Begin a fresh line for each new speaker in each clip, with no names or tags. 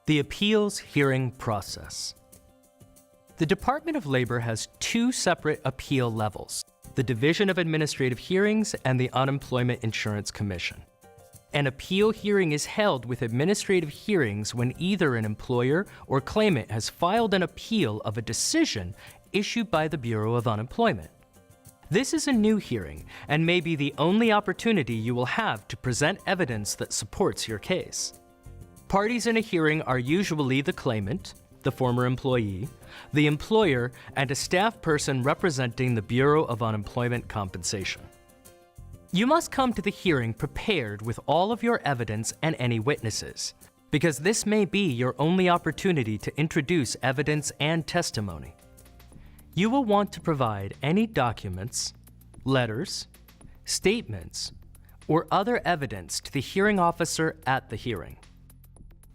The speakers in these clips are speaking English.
The appeals hearing process. The Department of Labor has two separate appeal levels: the Division of Administrative Hearings and the Unemployment Insurance Commission. An appeal hearing is held with administrative hearings when either an employer or claimant has filed an appeal of a decision issued by the Bureau of Unemployment. This is a new hearing and may be the only opportunity you will have to present evidence that supports your case. Parties in a hearing are usually the claimant, the former employee, the employer, and a staff person representing the Bureau of Unemployment Compensation. You must come to the hearing prepared with all of your evidence and any witnesses, because this may be your only opportunity to introduce evidence and testimony. You will want to provide any documents, letters, statements, or other evidence to the hearing officer at the hearing.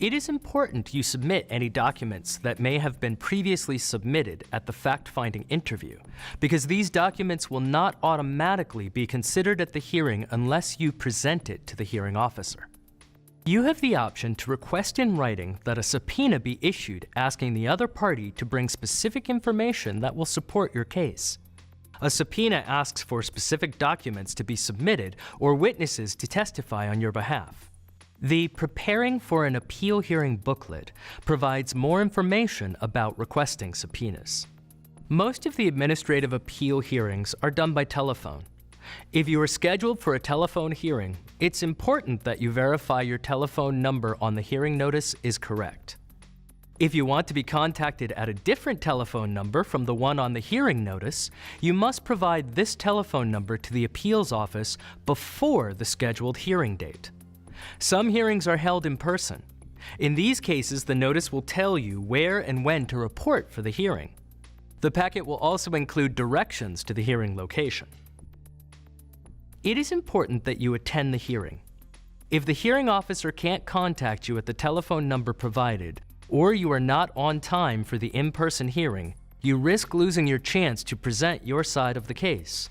It is important you submit any documents that may have been previously submitted at the fact-finding interview, because these documents will not automatically be considered at the hearing unless you present it to the hearing officer. You have the option to request in writing that a subpoena be issued asking the other party to bring specific information that will support your case. A subpoena asks for specific documents to be submitted or witnesses to testify on your behalf. The Preparing for an Appeal Hearing booklet provides more information about requesting subpoenas. Most of the administrative appeal hearings are done by telephone. If you are scheduled for a telephone hearing, it's important that you verify your telephone number on the hearing notice is correct. If you want to be contacted at a different telephone number from the one on the hearing notice, you must provide this telephone number to the appeals office before the scheduled hearing date. Some hearings are held in person. In these cases, the notice will tell you where and when to report for the hearing. The packet will also include directions to the hearing location. It is important that you attend the hearing. If the hearing officer can't contact you at the telephone number provided, or you are not on time for the in-person hearing, you risk losing your chance to present your side of the case.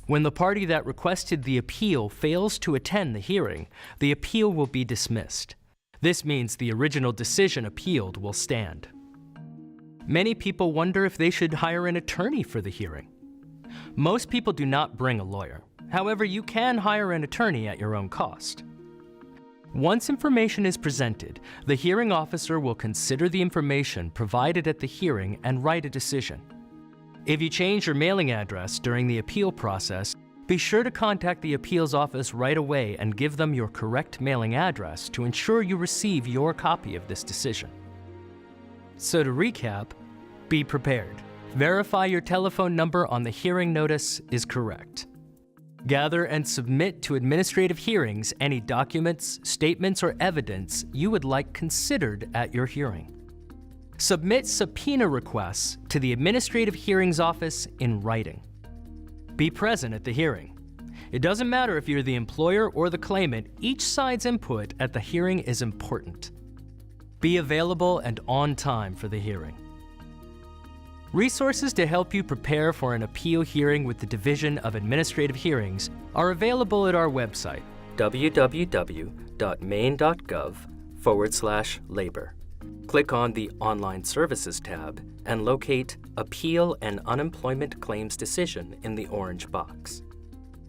When the party that requested the appeal fails to attend the hearing, the appeal will be dismissed. This means the original decision appealed will stand. Many people wonder if they should hire an attorney for the hearing. Most people do not bring a lawyer. However, you can hire an attorney at your own cost. Once information is presented, the hearing officer will consider the information provided at the hearing and write a decision. If you change your mailing address during the appeal process, be sure to contact the appeals office right away and give them your correct mailing address to ensure you receive your copy of this decision. So to recap, be prepared. Verify your telephone number on the hearing notice is correct. Gather and submit to administrative hearings any documents, statements, or evidence you would like considered at your hearing. Submit subpoena requests to the Administrative Hearings Office in writing. Be present at the hearing. It doesn't matter if you're the employer or the claimant, each side's input at the hearing is important. Be available and on time for the hearing. Resources to help you prepare for an appeal hearing with the Division of Administrative Hearings are available at our website, www.maine.gov/labor. Click on the Online Services tab and locate Appeal and Unemployment Claims Decision in the orange box.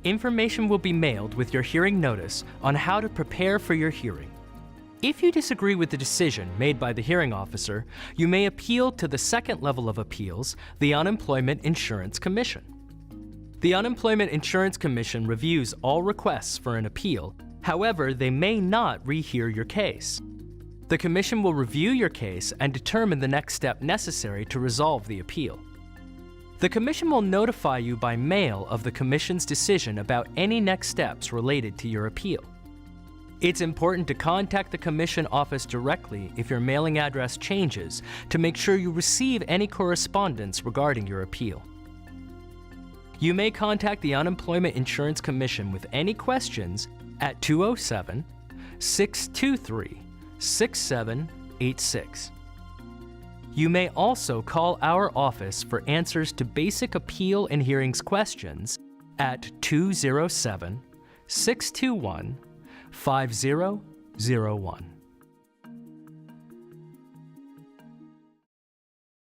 Information will be mailed with your hearing notice on how to prepare for your hearing. If you disagree with the decision made by the hearing officer, you may appeal to the second level of appeals, the Unemployment Insurance Commission. The Unemployment Insurance Commission reviews all requests for an appeal. However, they may not rehear your case. The Commission will review your case and determine the next step necessary to resolve the appeal. The Commission will notify you by mail of the Commission's decision about any next steps related to your appeal. It's important to contact the Commission office directly if your mailing address changes to make sure you receive any correspondence regarding your appeal. You may contact the Unemployment Insurance Commission with any questions at 207-623-6786. You may also call our office for answers to basic appeal and hearings questions at 207-621-5001.